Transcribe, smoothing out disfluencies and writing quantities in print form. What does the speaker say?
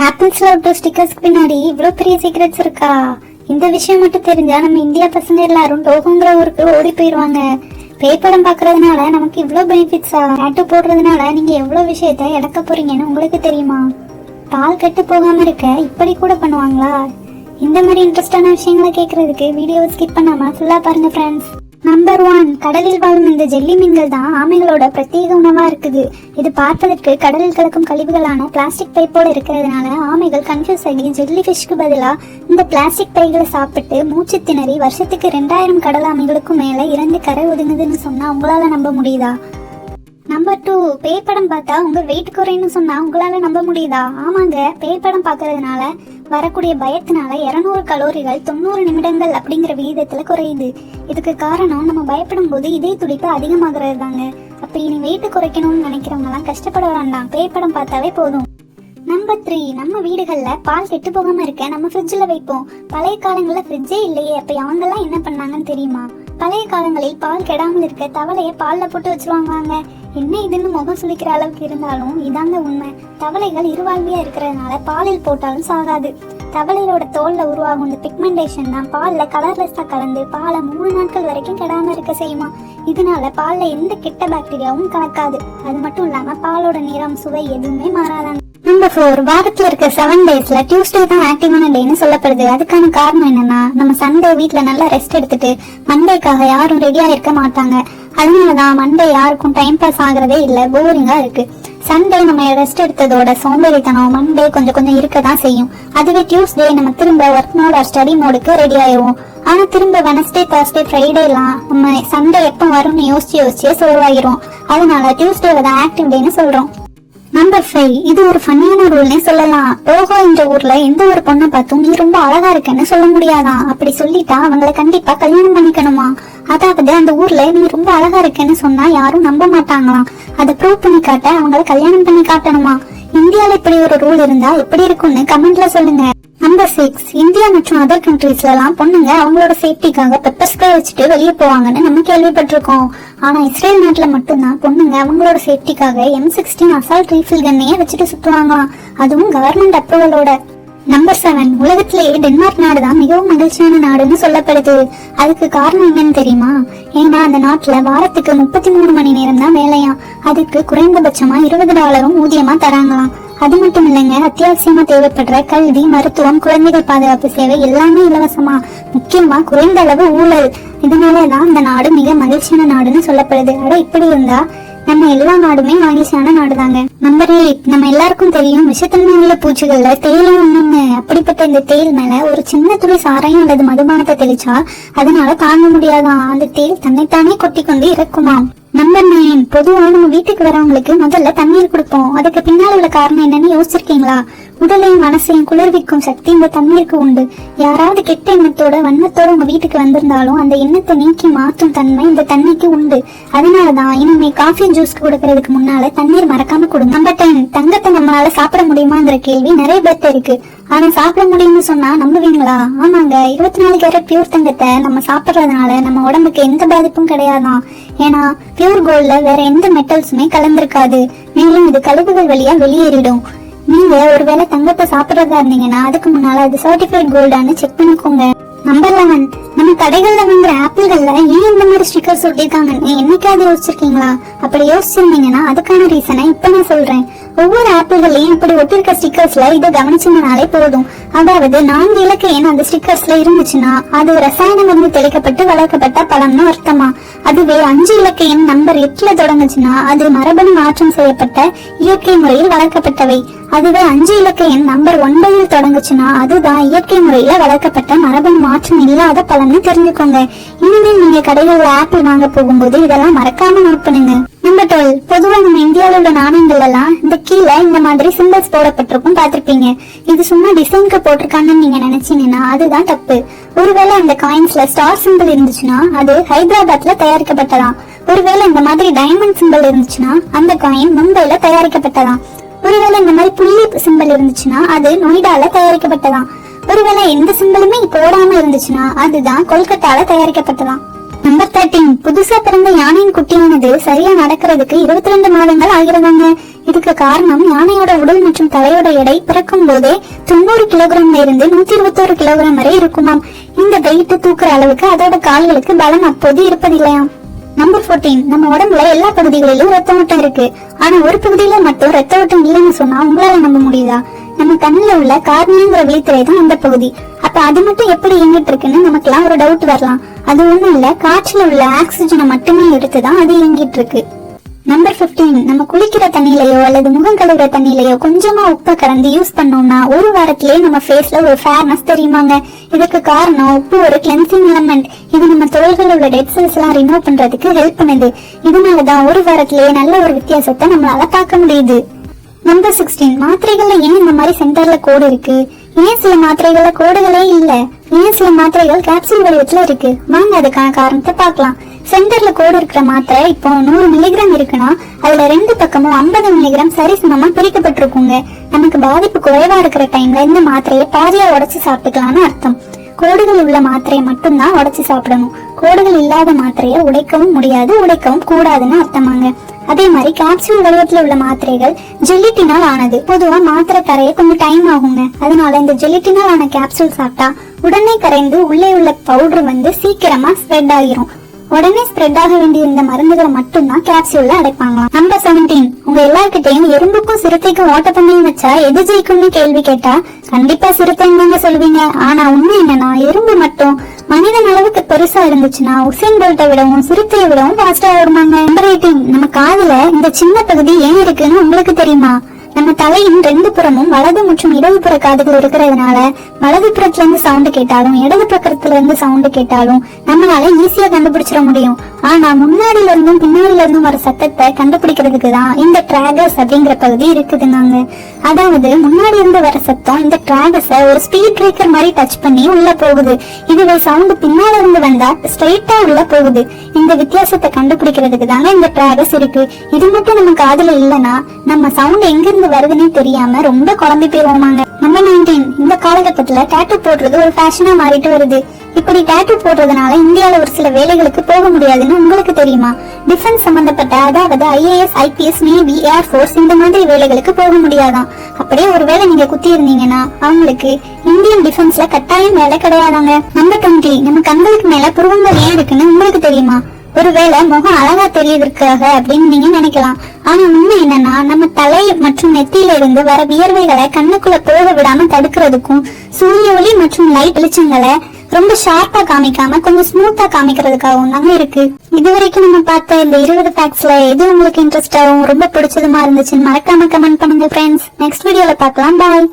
ஆப்பிள்ஸ்ல ஒட்ட ஸ்டிக்கர்ஸ்க்கு பின்னாடி இவ்வளவு பெரிய சீக்ரெட்ஸ் இருக்கா? இந்த விஷயம் மட்டும் தெரிஞ்சா நம்ம இந்தியா பசங்க எல்லாரும் டோகோங்கிற ஊருக்கு ஓடி போயிருவாங்க. பேப்படம் பாக்குறதுனால நமக்கு இவ்வளவு பெனிஃபிட்ஸா? டாட்டூ போடுறதுனால நீங்க எவ்வளவு விஷயத்த இழக்க போறீங்கன்னு உங்களுக்கு தெரியுமா? பால் கெட்டு போகாம இருக்க இப்படி கூட பண்ணுவாங்களா? இந்த மாதிரி இன்ட்ரெஸ்டான விஷயங்களை கேட்கறதுக்கு வீடியோவை ஸ்கிப் பண்ணாம ஃபுல்லா பாருங்க ஃப்ரெண்ட்ஸ். நம்பர் 1, கடலில் வாழும் இந்த ஜெல்லி மீன்கள் தான் ஆமைகளோட பிரத்யேக உணவா இருக்குது. இது பார்ப்பதற்கு கடலில் கலக்கும் கழிவுகளான பிளாஸ்டிக் பைப்போட இருக்கிறதுனால ஆமைகள் கன்ஃபியூஸ் ஆகி ஜெல்லி ஃபிஷ்க்கு பதிலா இந்த பிளாஸ்டிக் பைகளை சாப்பிட்டு மூச்சு திணறி வருஷத்துக்கு 2000 கடல் ஆமைகளுக்கும் மேல இறந்து கரை ஒதுங்குதுன்னு சொன்னா உங்களால நம்ப முடியுதா? நம்பர் 2, பேய் படம் பார்த்தா உங்க வெயிட் குறைன்னு சொன்னா உங்களால நம்ப முடியுதா? ஆமாங்க, பேய் படம் பாக்குறதுனால வரக்கூடிய பயத்தினால 200 கலோரிகள் 90 நிமிடங்கள் அப்படிங்கிற விகிதத்துல குறையுது. இதுக்கு காரணம் நம்ம பயப்படும் போது இதய துடிப்பு அதிகமாகிறது தாங்க. அப்ப இனி வெயிட் குறைக்கணும்னு நினைக்கிறவங்க எல்லாம் கஷ்டப்பட வேண்டாம், பேய் படம் பார்த்தாவே போதும். நம்பர் 3, நம்ம வீடுகள்ல பால் கெட்டு போகாம இருக்க நம்ம ஃப்ரிட்ஜ்ல வைப்போம். பழைய காலங்கள்ல ஃப்ரிட்ஜே இல்லையே, அப்ப அவங்க எல்லாம் என்ன பண்ணாங்கன்னு தெரியுமா? பழைய காலங்களில் பால் கெடாமல் இருக்க தவளைய பால்ல போட்டு வச்சிருவாங்க. என்ன இதுன்னு முகம் சுளிக்கிற அளவுக்கு இருந்தாலும் இதாங்க உண்மை. தவளைகள் இருவாழ்வியா இருக்கிறதுனால பாலில் போட்டாலும் சாகாது. தவளையோட தோல்ல உருவாகும் இந்த பிக்மெண்டேஷன் தான் பால்ல கலர்லெஸ்ஸா கலந்து பாலை 3 நாட்கள் வரைக்கும் கெடாம இருக்க செய்யுமா. இதனால பால்ல எந்த கெட்ட பாக்டீரியாவும் கலக்காது. அது மட்டும் இல்லாம பாலோட நிறம் சுவை எதுவுமே மாறாதாங்க. நம்பர் 4, வாரத்துல இருக்க 7 டேஸ்ல டியூஸ்டே தான் ஆக்டிவான டேன்னு சொல்லப்படுது. அதுக்கான காரணம் என்னன்னா, நம்ம சண்டே வீட்டுல நல்லா ரெஸ்ட் எடுத்துட்டு மண்டேக்காக யாரும் ரெடியா இருக்க மாட்டாங்க. அதனாலதான் மண்டே யாருக்கும் டைம் பாஸ் ஆகுறதே இல்ல, போரிங்கா இருக்கு. சண்டே நம்ம ரெஸ்ட் எடுத்ததோட சோம்பேறித்தனம் மண்டே கொஞ்சம் இருக்கதான் செய்யும். அதுவே டியூஸ்டே நம்ம திரும்ப ஒர்க் மோட் ஆர் ஸ்டடி மோடுக்கு ரெடி ஆயிடுவோம். ஆனா திரும்ப வெனஸ்டே தர்ஸ்டே ஃப்ரைடே எல்லாம் நம்ம சண்டே எப்ப வரும்னு யோசிச்சே சோர்வாயிரும். அதனால டியூஸ்டேவை தான் ஆக்டிவ் டேன்னு சொல்றோம். நம்பர் 5, இது ஒரு ஃபன்னியான ரூல்னே சொல்லலாம். டோகோ என்ற ஊர்ல எந்த ஒரு பொண்ணை பார்த்தும் நீ ரொம்ப அழகா இருக்குன்னு சொல்ல முடியாதான். அப்படி சொல்லிட்டா அவங்களை கண்டிப்பா கல்யாணம் பண்ணிக்கணுமா. அதாவது அந்த ஊர்ல நீ ரொம்ப அழகா இருக்குன்னு சொன்னா யாரும் நம்ப மாட்டாங்களாம். அதை ப்ரூவ் பண்ணி காட்ட அவங்களை கல்யாணம் பண்ணி காட்டணுமா. இந்தியால இப்படி ஒரு ரூல் இருந்தா எப்படி இருக்கும்னு கமெண்ட்ல சொல்லுங்க. நம்பர் 6, இந்தியா மற்றும் அதர் கண்ட்ரீஸ்ல எல்லாம் பொண்ணுங்க அவங்களோட சேஃப்டிக்காக பெப்பர் ஸ்ப்ரே வச்சுட்டு வெளியே போவாங்கன்னு நம்ம கேள்விப்பட்டிருக்கோம். ஆனா இஸ்ரேல் நாட்டுல மட்டும்தான் பொண்ணுங்க அவங்களோட சேஃப்டிக்காக M16 அசால்ட் ரீஃபில் கன்னையே வச்சுட்டு சுத்துவாங்களாம், அதுவும் கவர்மெண்ட் அப்ரூவலோட. நம்பர் 7, உலகத்திலேயே டென்மார்க் நாடு தான் மிகவும் மகிழ்ச்சியான நாடுன்னு சொல்லப்படுது. அதுக்கு காரணம் என்னன்னு தெரியுமா? ஏன்னா அந்த நாட்டுல வாரத்துக்கு 33 மணி நேரம் தான் வேலையா. அதுக்கு குறைந்தபட்சமா $20 ஊதியமா தராங்களாம். அது மட்டும் இல்லைங்க, அத்தியாவசியமா தேவைப்படுற கல்வி, மருத்துவம், குழந்தைகள் பாதுகாப்பு சேவை எல்லாமே இலவசமா. முக்கியமா குறைந்த அளவு ஊழல். இதனாலதான் இந்த நாடு மிக மகிழ்ச்சியான நாடுன்னு சொல்லப்படுது. அட இப்படி இருந்தா நம்ம எல்லா நாடுமே மகிழ்ச்சியான நாடுதாங்க. நம்பர் 8, நம்ம எல்லாருக்கும் தெரியும் விஷத்தன்மை உள்ள பூச்சிகள்ல தேயிலும் ஒண்ணுன்னு. அப்படிப்பட்ட இந்த தேயில் மேல ஒரு சின்ன துளி சாராயம் அல்லது மதுபானத்தை தெளிச்சா அதனால தாங்க முடியாதான். அந்த தேயில் தன்னைத்தானே கொட்டி கொண்டு இறக்குமாம். நம்பர் 9, பொதுவா நம்ம வீட்டுக்கு வரவங்களுக்கு முதல்ல தண்ணீர் கொடுப்போம். அதுக்கு பின்னால் உள்ள காரணம் என்னன்னு யோசிச்சிருக்கீங்களா? உடலையும் மனசையும் குளிர்விக்கும் சக்தி இந்த தண்ணீருக்கு உண்டு. யாராவது கெட்ட எண்ணத்தோட வண்ணத்தோட உங்க வீட்டுக்கு வந்திருந்தாலும் அந்த எண்ணத்தை நீக்கி மாற்றும் தன்மை இந்த தண்ணிக்கு உண்டு. அதனாலதான் இனிமே காஃபி ஜூஸ் கொடுக்கறதுக்கு முன்னால தண்ணீர் மறக்காம கொடுங்க. நம்பர் 10, தங்கத்தை நம்மளால சாப்பிட முடியுமாங்கிற கேள்வி நிறைய பேர்த்த இருக்கு. ஆனா சாப்பிட முடியும்னு சொன்னா நம்புவீங்களா? ஆமாங்க, 24 கேரட் பியூர் தங்கத்தை நம்ம சாப்பிடுறதுனால நம்ம உடம்புக்கு எந்த பாதிப்பும் கிடையாதான். ஏன்னா பியூர் கோல்ட்ல வேற எந்த மெட்டல்ஸுமே கலந்திருக்காது. மேலும் இது கழிவுகள் வழியா வெளியேறிடும். நீங்க ஒருவேளை தங்கத்தை சாப்பிடுறதா இருந்தீங்கன்னா அதுக்கு முன்னால அது சர்டிஃபைட் கோல்டான்னு செக் பண்ணிக்கோங்க. நம்பர் 11, நம்ம கடைகள்ல வாங்குற ஆப்பிள்கள்ல ஏன் இந்த மாதிரி ஸ்டிக்கர்ஸ் ஒட்டிருக்காங்கன்னு என்னைக்காவது யோசிச்சிருக்கீங்களா? அப்படி யோசிச்சிருந்தீங்கன்னா அதுக்கான ரீசனை இப்ப நான் சொல்றேன். ஒவ்வொரு ஆப்பிள்களையும் இப்படி ஒட்டிருக்க ஸ்டிக்கர்ஸ்ல இதை கவனிச்சீங்கனாலே போதும். அதாவது 4 இலக்க எண் அந்த ஸ்டிக்கர்ஸ்ல இருந்துச்சுன்னா அது ரசாயனம் வந்து தெளிக்கப்பட்டு வளர்க்கப்பட்ட பழம்னு அர்த்தமா. அதுவே 5 இலக்க எண் நம்பர் 8ல தொடங்குச்சுன்னா அது மரபணு மாற்றம் செய்யப்பட்ட இயற்கை முறையில் வளர்க்கப்பட்டவை. அதுவே 5 இலக்க எண் நம்பர் 9ல் தொடங்குச்சுன்னா அதுதான் இயற்கை முறையில வளர்க்கப்பட்ட மரபணு மாற்றம் இல்லாத பழம்னு தெரிஞ்சுக்கோங்க. இனிமேல் நீங்க கடைகள்ல ஆப்பிள் வாங்க போகும்போது இதெல்லாம் மறக்காம நோட் பண்ணுங்க. நம்பர் 12, பொதுவா நம்ம இந்தியாவில உள்ள நாணயங்கள் எல்லாம் இந்த கீழே இந்த மாதிரி சிம்பிள்ஸ் போடப்பட்டிருக்கும் பாத்திருப்பீங்க. இது சும்மா டிசைனுக்கு போட்டிருக்காங்கன்னு நீங்க நினைச்சீங்கன்னா அதுதான் தப்பு. ஒருவேளை அந்த காயின்ஸ்ல ஸ்டார் சிம்பிள் இருந்துச்சுன்னா அது ஹைதராபாத்ல தயாரிக்கப்பட்டதாம். ஒருவேளை இந்த மாதிரி டைமண்ட் சிம்பிள் இருந்துச்சுன்னா அந்த காயின் மும்பைல தயாரிக்கப்பட்டதாம். ஒருவேளை இந்த மாதிரி புள்ளி சிம்பிள் இருந்துச்சுன்னா அது நொய்டால தயாரிக்கப்பட்டதாம். ஒருவேளை எந்த சிம்பிளுமே போடாம இருந்துச்சுன்னா அதுதான் கொல்கத்தால தயாரிக்கப்பட்டதாம். நம்பர் 13, புதுசா பிறந்த யானையின் குட்டியானது சரியா நடக்கிறதுக்கு 22 மாதங்கள் ஆகிறதாங்க. இதுக்கு காரணம் யானையோட உடல் மற்றும் தலையோட எடை பிறக்கும் போதே 90 கிலோகிராம்ல இருந்து 121 கிலோகிராம் வரை இருக்குமாம். இந்த வெயிட் தூக்குற அளவுக்கு அதோட கால்களுக்கு பலம் அப்போது இருப்பதில்லையாம். நம்பர் 14, நம்ம உடம்புல எல்லா பகுதிகளிலும் ரத்த ஓட்டம் இருக்கு. ஆனா ஒரு பகுதியில மட்டும் ரத்த ஓட்டம் இல்லைன்னு சொன்னா உங்களால நம்ப முடியுதா? நம்ம கண்ணுல உள்ள கார்னியாங்கிற விழித்திரை தான் அந்த பகுதி. அப்ப அது மட்டும் எப்படி இயங்கிட்டு இருக்குன்னு நமக்கெல்லாம் ஒரு டவுட் வரலாம். அது ஒண்ணும் இல்ல, காற்றுல உள்ள ஆக்சிஜனை மட்டுமே எடுத்துதான் அது இயங்கிட்டு இருக்கு. நம்பர் 15, நம்ம குளிக்கிற தண்ணியிலயோ அல்லது முகம் கழுவுற தண்ணியிலயோ கொஞ்சமா உப்பை கலந்து யூஸ் பண்ணோம்னா ஒரு வாரத்திலேயே நம்ம ஃபேஸ்ல ஒரு ஃபேர்னஸ் தெரியுமாங்க. இதுக்கு காரணம் உப்பு ஒரு கிளென்சிங் எலமெண்ட். இது நம்ம தோள்களில் உள்ள டெட் செல்ஸ் எல்லாம் ரிமூவ் பண்றதுக்கு ஹெல்ப் பண்ணுது. இதனாலதான் ஒரு வாரத்திலேயே நல்ல ஒரு வித்தியாசத்தை நம்மளால பார்க்க முடியுது. நம்பர் 16, மாத்திரைகள்ல ஏன் இந்த மாதிரி சென்டர்ல கோடு இருக்கு? ஏன் சில மாத்திரைகள்ல கோடுகளே இல்ல? ஏன் சில மாத்திரைகள் கேப்சூல் வடிவத்துல இருக்கு? வாங்க அதுக்கான காரணத்தை பார்க்கலாம். சென்டர்ல கோடு இருக்கிற மாத்திரை இப்போ 100 மில்லிகிராம் இருக்குன்னா அதுல 2 பக்கமும் 50 மில்லிகிராம் சரிசமமா பிரிக்கப்பட்டிருக்குங்க. நமக்கு பாதிப்பு குறைவா இருக்கிற டைம்ல இந்த மாத்திரையை பாதியா உடைச்சு சாப்பிட்டுக்கலாம்னு அர்த்தம். கோடுகள் உள்ள மாத்திரையை மட்டும்தான் உடைச்சு சாப்பிடணும். கோடுகள் இல்லாத மாத்திரையை உடைக்கவும் முடியாது, உடைக்கவும் கூடாதுன்னு அர்த்தமாங்க. அதே மாதிரி கேப்சூல் வடிவத்துல உள்ள மாத்திரைகள் ஜெலிட்டினால் ஆனது. பொதுவா மாத்திரை கரைய கொஞ்சம் டைம் ஆகுங்க. அதனால இந்த ஜெலிட்டினால் ஆன கேப்சூல் சாப்பிட்டா உடனே கரைந்து உள்ளே உள்ள பவுடர் சீக்கிரமா ஸ்ப்ரெட் ஆகிரும். உடனே ஸ்ப்ரெட் ஆக வேண்டிய இந்த மருந்துகளை மட்டும்தான் கேப்சூல்ல அடைப்பாங்களாம். நம்பர் 17, உங்க எல்லார்கிட்டையும் எறும்புக்கும் சிறுத்தைக்கும் ஓட்டப்பந்தயம் வச்சா எது ஜெயிக்கும்னு கேள்வி கேட்டா கண்டிப்பா சிறுத்தைன்னு சொல்லுவீங்க. ஆனா உண்மை என்னன்னா எறும்பு மட்டும் மனிதன் அளவுக்கு பெருசா இருந்துச்சுன்னா உசேன் போல்ட்டை விடவும் சிறுத்தையை விடவும் ஃபாஸ்டா ஓடுமாங்க. நம்பர் 18, நம்ம காதுல இந்த சின்ன பகுதி ஏன் இருக்குன்னு உங்களுக்கு தெரியுமா? நம்ம தலையின் 2 புறமும் வலது மற்றும் இடது புற காதுகள் இருக்கிறதுனால வலது புறத்துல இருந்து சவுண்ட் கேட்டாலும் இடது பக்கத்துல இருந்து சவுண்ட் கேட்டாலும் நம்மளால ஈஸியா கண்டுபிடிச்சிட முடியும். ஆனா முன்னாடில இருந்தும் பின்னாடில இருந்தும் வர சத்தத்தை கண்டுபிடிக்கிறதுக்கு தான் இந்த டிராகஸ் அப்படிங்கிற பகுதி இருக்குதுங்க. அதாவது முன்னாடி இருந்து வர சத்தம் இந்த டிராகஸ ஒரு ஸ்பீட் பிரேக்கர் மாதிரி டச் பண்ணி உள்ள போகுது. இதுவே சவுண்ட் பின்னால இருந்து வந்தா ஸ்ட்ரெயிட்டா உள்ள போகுது. இந்த வித்தியாசத்தை கண்டுபிடிக்கிறதுக்கு தாங்க இந்த டிராகஸ் இருக்கு. இது மட்டும் நம்ம காதுல இல்லைன்னா நம்ம சவுண்ட் எங்க இருந்து வருதுன்னே தெரியாம ரொம்ப குழம்பி போயிருவாங்க. நம்பர் 19, இந்த காலகட்டத்துல டாட்டூ போடுறது ஒரு ஃபேஷனா மாறிட்டு வருது. இப்படி டாட்டூ போடுறதுனால இந்தியால ஒரு சில வேலைகளுக்கு போக முடியாதுன்னு உங்களுக்கு தெரியுமா? டிஃபென்ஸ் சம்பந்தப்பட்ட அதாவது IAS, IPS, நேவி, ஏர்ஃபோர்ஸ் இந்த மாதிரி வேலைகளுக்கு போக முடியாதான். அப்படியே ஒருவேளை நீங்க குத்தி இருந்தீங்கன்னா அவங்களுக்கு இந்தியன் டிஃபென்ஸ்ல கட்டாயம் வேலை கிடையாதாங்க. நம்பர் 20, நம்ம கண்களுக்கு மேல புருவங்கள் ஏன் இருக்குன்னு உங்களுக்கு தெரியுமா? ஒருவேளை முகம் அழகா தெரியறதுக்காக அப்படின்னு நீங்க நினைக்கலாம். ஆனா உண்மை என்னன்னா நம்ம தலை மற்றும் நெத்தியில இருந்து வர வியர்வைகளை கண்ணுக்குள்ள போக விடாம தடுக்கிறதுக்கும் சூரிய ஒளி மற்றும் லைட் வெளிச்சங்களை ரொம்ப ஷார்ப்பா காமிக்காம கொஞ்சம் ஸ்மூத்தா காமிக்கிறதுக்காகவும் தாங்க இருக்கு. இதுவரைக்கும் நம்ம பார்த்த இந்த 20 ஃபேக்ட்ஸ்ல எது உங்களுக்கு இன்ட்ரெஸ்டாகவும் ரொம்ப பிடிச்சதுமா இருந்துச்சுன்னு மறக்காம கமெண்ட் பண்ணுங்க ஃப்ரெண்ட்ஸ். நெக்ஸ்ட் வீடியோல பார்க்கலாம். பாய்.